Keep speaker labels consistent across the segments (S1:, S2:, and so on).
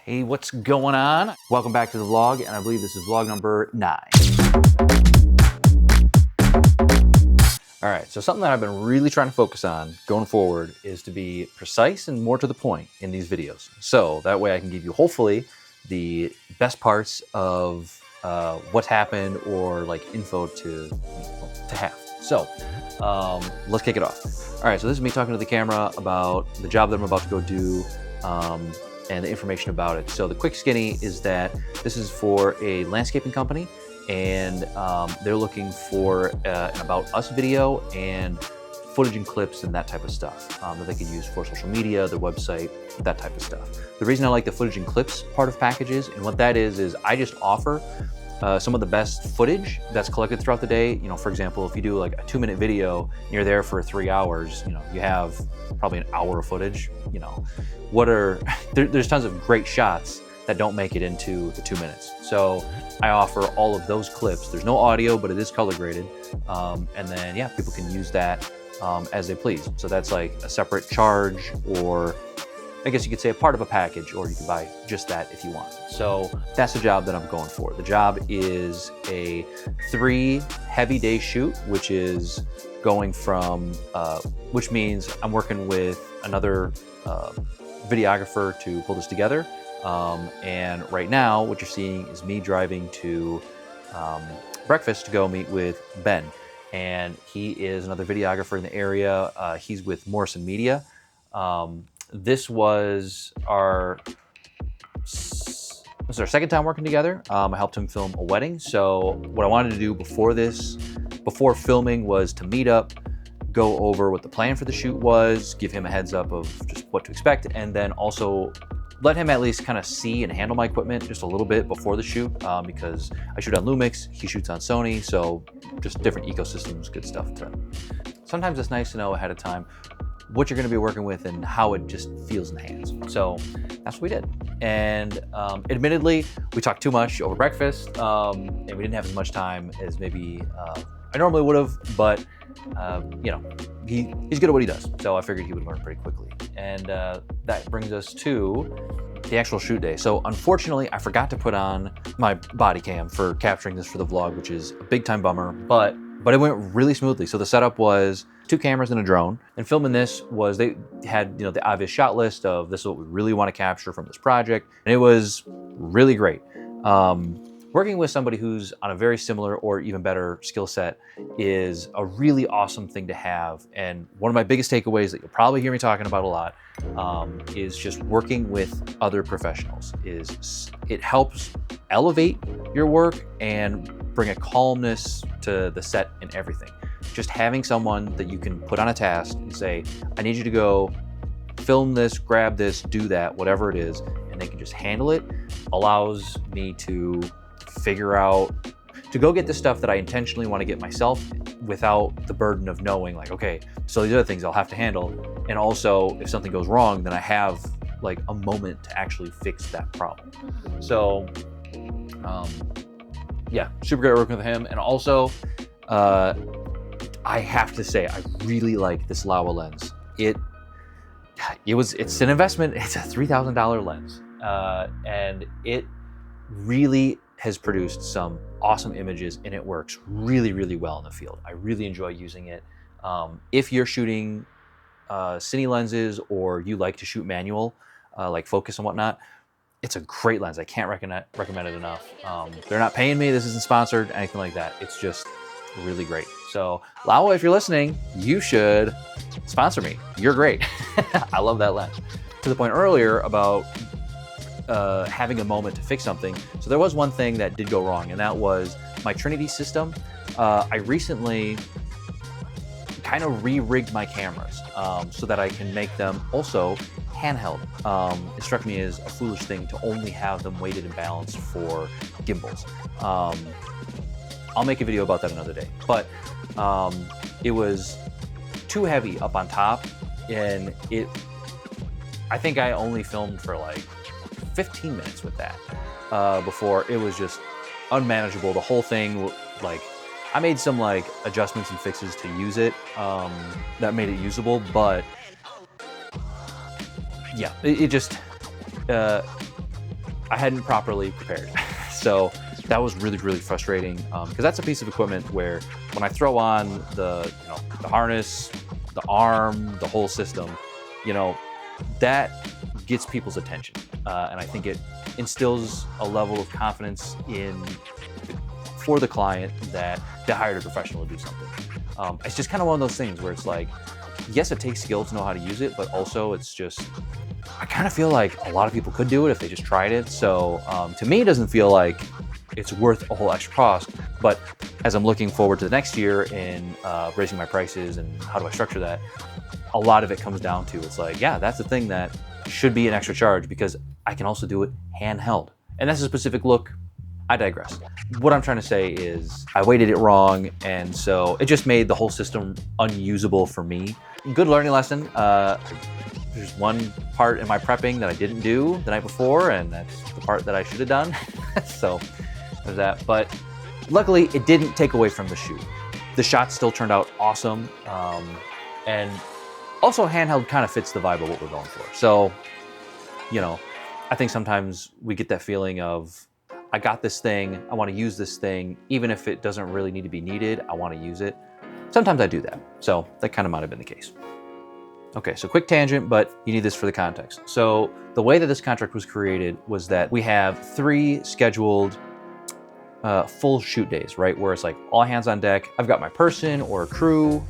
S1: Hey, what's going on? Welcome back to the vlog, and I believe this is vlog number 9. All right, so something that I've been really trying to focus on going forward is to be precise and more to the point in these videos. So that way I can give you, hopefully, the best parts of what's happened or like info to have. So let's kick it off. All right, so this is me talking to the camera about the job that I'm about to go do. And the information about it. So the quick skinny is that this is for a landscaping company, and they're looking for an About Us video and footage and clips and that type of stuff that they could use for social media, their website, that type of stuff. The reason I like the footage and clips part of packages, and what that is I just offer some of the best footage that's collected throughout the day. You know, for example, if you do like a 2-minute video and you're there for 3 hours, you know, you have probably an hour of footage. You know, there's tons of great shots that don't make it into the 2 minutes. So I offer all of those clips. There's no audio, but it is color graded. And then, yeah, people can use that as they please. So that's like a separate charge, or I guess you could say a part of a package, or you can buy just that if you want. So that's the job that I'm going for. The job is a 3 heavy day shoot, which is going from, which means I'm working with another videographer to pull this together. And right now what you're seeing is me driving to breakfast to go meet with Ben. And he is another videographer in the area. He's with Morrison Media. This was our second time working together. I helped him film a wedding. So what I wanted to do before filming was to meet up, go over what the plan for the shoot was, give him a heads up of just what to expect, and then also let him at least kind of see and handle my equipment just a little bit before the shoot, because I shoot on Lumix, he shoots on Sony, so just different ecosystems, good stuff. Sometimes it's nice to know ahead of time what you're going to be working with and how it just feels in the hands. So that's what we did. And admittedly, we talked too much over breakfast, and we didn't have as much time as maybe I normally would have, but you know, he's good at what he does. So I figured he would learn pretty quickly. And that brings us to the actual shoot day. So unfortunately, I forgot to put on my body cam for capturing this for the vlog, which is a big time bummer, but it went really smoothly. So the setup was 2 cameras and a drone, and filming this was, they had, you know, the obvious shot list of this is what we really want to capture from this project, and it was really great. Working with somebody who's on a very similar or even better skill set is a really awesome thing to have. And one of my biggest takeaways that you'll probably hear me talking about a lot is just working with other professionals. It helps elevate your work and bring a calmness to the set and everything. Just having someone that you can put on a task and say, I need you to go film this, grab this, do that, whatever it is, and they can just handle it, allows me to figure out, to go get the stuff that I intentionally want to get myself without the burden of knowing like, okay, so these other things I'll have to handle. And also if something goes wrong, then I have like a moment to actually fix that problem. So yeah, super great working with him. And also, I have to say, I really like this Laowa lens. It's an investment. It's a $3,000 lens. And it really has produced some awesome images, and it works really, really well in the field. I really enjoy using it. If you're shooting cine lenses, or you like to shoot manual, like focus and whatnot, it's a great lens. I can't recommend it enough. They're not paying me. This isn't sponsored, anything like that. It's just really great. So Laowa, if you're listening, you should sponsor me. You're great. I love that lens. To the point earlier about having a moment to fix something. So there was one thing that did go wrong, and that was my Trinity system. I recently kind of re-rigged my cameras so that I can make them also handheld. It struck me as a foolish thing to only have them weighted and balanced for gimbals. I'll make a video about that another day, but it was too heavy up on top, and I think I only filmed for like 15 minutes with that before it was just unmanageable. The whole thing, like, I made some like adjustments and fixes to use it that made it usable, but yeah, it just I hadn't properly prepared. So that was really, really frustrating because that's a piece of equipment where when I throw on the harness, the arm, the whole system, that gets people's attention. And I think it instills a level of confidence for the client that they hired a professional to do something. It's just kind of one of those things where it's like, yes, it takes skill to know how to use it, but also it's just, I kind of feel like a lot of people could do it if they just tried it. So to me, it doesn't feel like it's worth a whole extra cost. But as I'm looking forward to the next year in raising my prices and how do I structure that, a lot of it comes down to, it's like, yeah, that's the thing that should be an extra charge because I can also do it handheld. And that's a specific look. I digress. What I'm trying to say is I weighted it wrong, and so it just made the whole system unusable for me. Good learning lesson. There's one part in my prepping that I didn't do the night before, and that's the part that I should have done. So there's that. But luckily, it didn't take away from the shoot. The shots still turned out awesome. And also, handheld kind of fits the vibe of what we're going for. So, I think sometimes we get that feeling of, I got this thing, I want to use this thing, even if it doesn't really need to be needed, I want to use it. Sometimes I do that. So that kind of might have been the case. Okay, so quick tangent, but you need this for the context. So the way that this contract was created was that we have 3 scheduled full shoot days, right? Where it's like all hands on deck. I've got my person or a crew,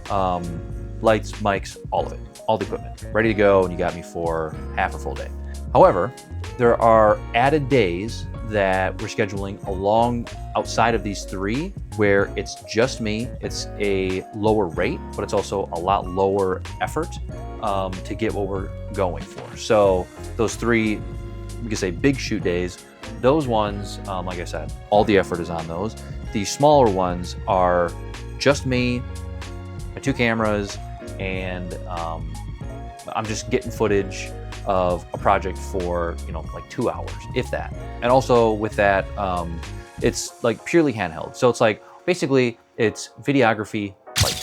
S1: lights, mics, all of it, all the equipment ready to go, and you got me for half a full day. However, there are added days that we're scheduling along outside of these 3 where it's just me. It's a lower rate, but it's also a lot lower effort to get what we're going for. So those 3, we could say big shoot days, those ones, like I said, all the effort is on those. The smaller ones are just me, my 2 cameras, and I'm just getting footage of a project for, like 2 hours, if that. And also with that, it's like purely handheld. So it's like, basically it's videography, like,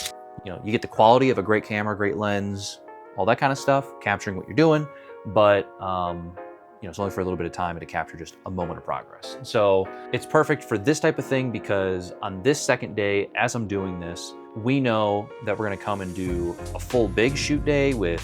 S1: you get the quality of a great camera, great lens, all that kind of stuff, capturing what you're doing, but it's only for a little bit of time and to capture just a moment of progress. So it's perfect for this type of thing because on this second day, as I'm doing this, we know that we're gonna come and do a full big shoot day with,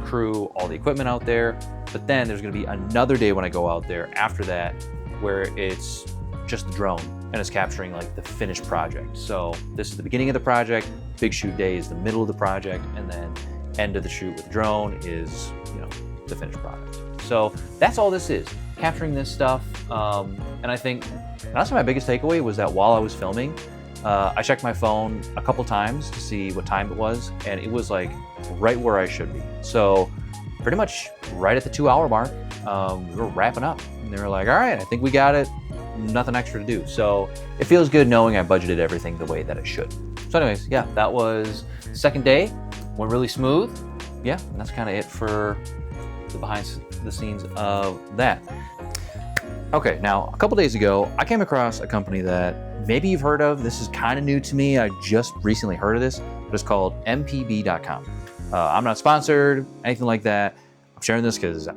S1: crew, all the equipment out there. But then there's gonna be another day when I go out there after that where it's just the drone and it's capturing like the finished project. So this is the beginning of the project, big shoot day is the middle of the project, and then end of the shoot with the drone is, the finished product. So that's all this is, capturing this stuff. And I think that's my biggest takeaway was that while I was filming, I checked my phone a couple times to see what time it was, and it was like right where I should be. So pretty much right at the 2-hour mark, we were wrapping up, and they were like, all right, I think we got it, nothing extra to do. So it feels good knowing I budgeted everything the way that it should. So anyways, yeah, that was the second day, went really smooth. Yeah, and that's kind of it for the behind the scenes of that. Okay, now a couple days ago, I came across a company that maybe you've heard of. This is kind of new to me. I just recently heard of this, but it's called mpb.com. I'm not sponsored, anything like that. I'm sharing this because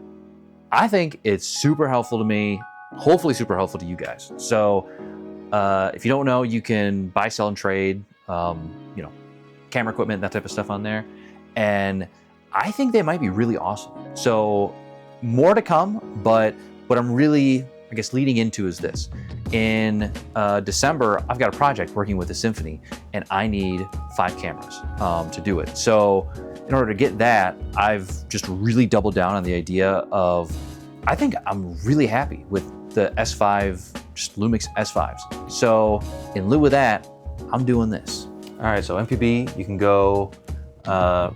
S1: I think it's super helpful to me, hopefully super helpful to you guys. So if you don't know, you can buy, sell, and trade, camera equipment, that type of stuff on there. And I think they might be really awesome. So more to come, but what I'm really, I guess, leading into is this. In December, I've got a project working with a symphony, and I need 5 cameras to do it. So in order to get that, I've just really doubled down on the idea of, I think I'm really happy with the S5, just Lumix S5s. So in lieu of that, I'm doing this. All right, so MPB, you can go, you can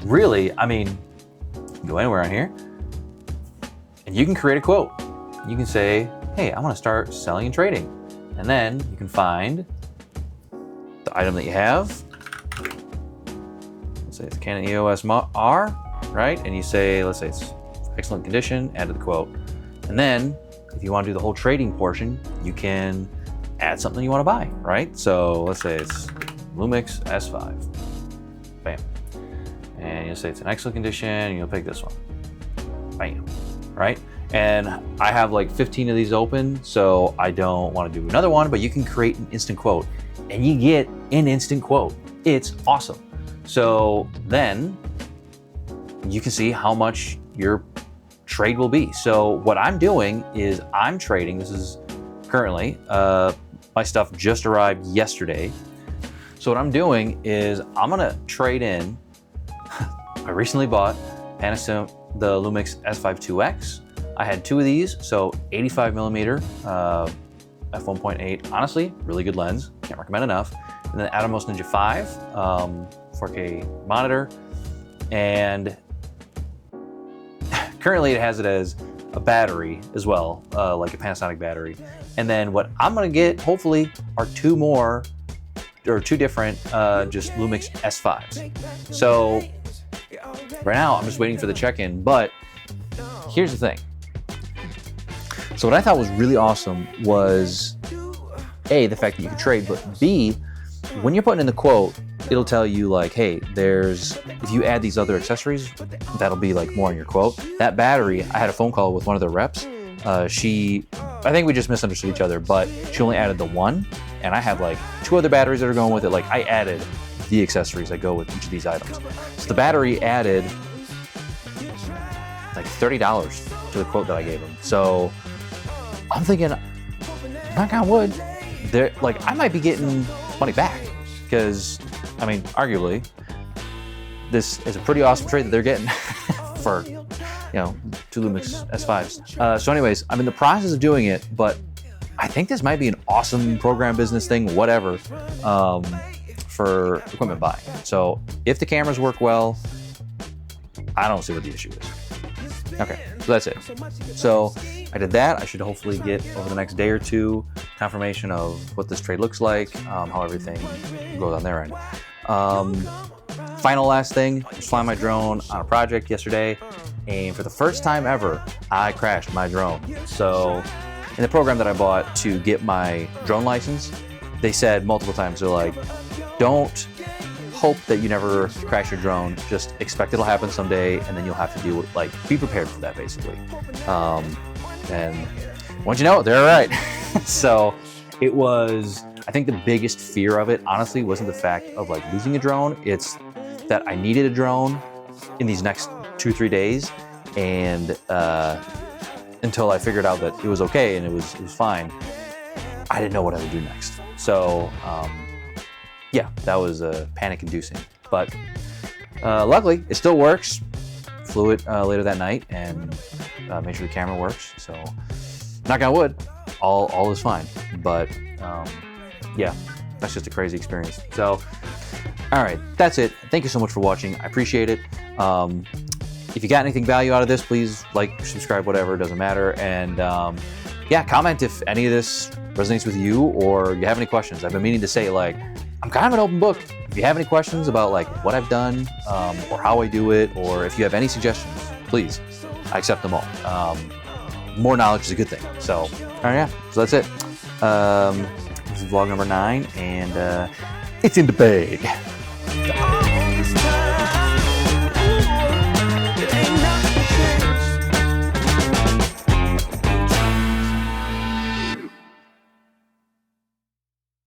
S1: go anywhere on here, and you can create a quote. You can say, hey, I want to start selling and trading. And then you can find the item that you have. Let's say it's Canon EOS R, right? And you say, let's say it's excellent condition, add to the quote. And then if you want to do the whole trading portion, you can add something you want to buy, right? So let's say it's Lumix S5. Bam. And you'll say it's in excellent condition, and you'll pick this one. Bam. Right? And I have like 15 of these open, so I don't want to do another one, but you can create an instant quote and you get an instant quote. It's awesome. So then you can see how much your trade will be. So what I'm doing is I'm trading. This is currently, my stuff just arrived yesterday. So what I'm doing is I'm gonna trade in, I recently bought Panasonic, the Lumix S5 2X. I had 2 of these, so 85 millimeter, f1.8, honestly, really good lens, can't recommend enough. And then Atomos Ninja 5, 4K monitor, and currently it has it as a battery as well, like a Panasonic battery. And then what I'm gonna get, hopefully, are 2 more, or 2 different just Lumix S5s. So right now I'm just waiting for the check-in, but here's the thing. So what I thought was really awesome was A, the fact that you could trade, but B, when you're putting in the quote, it'll tell you like, hey, if you add these other accessories, that'll be like more in your quote. That battery, I had a phone call with one of the reps. I think we just misunderstood each other, but she only added the 1, and I have like 2 other batteries that are going with it. Like I added the accessories that go with each of these items. So the battery added like $30 to the quote that I gave him. So I'm thinking, knock on wood, I might be getting money back, because I mean, arguably, this is a pretty awesome trade that they're getting for, 2 Lumix S5s. So anyways, I'm in the process of doing it, but I think this might be an awesome program business thing, whatever, for equipment buying. So if the cameras work well, I don't see what the issue is. Okay, so that's it. So I did that. I should hopefully get over the next day or 2 confirmation of what this trade looks like, how everything goes on their end. Final last thing, I was flying my drone on a project yesterday, and for the first time ever, I crashed my drone. So in the program that I bought to get my drone license, they said multiple times, they're like, don't hope that you never crash your drone, just expect it'll happen someday, and then you'll have to deal with, like, be prepared for that, basically. And once you know it, they're right. So it was, I think the biggest fear of it, honestly, wasn't the fact of like losing a drone. It's that I needed a drone in these next 2-3 days, and until I figured out that it was okay and it was fine, I didn't know what I would do next. So yeah, that was panic-inducing. But luckily, it still works. Flew it later that night and made sure the camera works. So knock on wood, all is fine. But yeah, that's just a crazy experience. So all right, that's it. Thank you so much for watching. I appreciate it. If you got anything value out of this, please like, subscribe, whatever, it doesn't matter. And yeah, comment if any of this resonates with you or you have any questions. I've been meaning to say, like, I'm kind of an open book. If you have any questions about like what I've done or how I do it, or if you have any suggestions, please, I accept them all. More knowledge is a good thing. So, all right, yeah, so that's it. This is vlog number 9, and it's in the bag.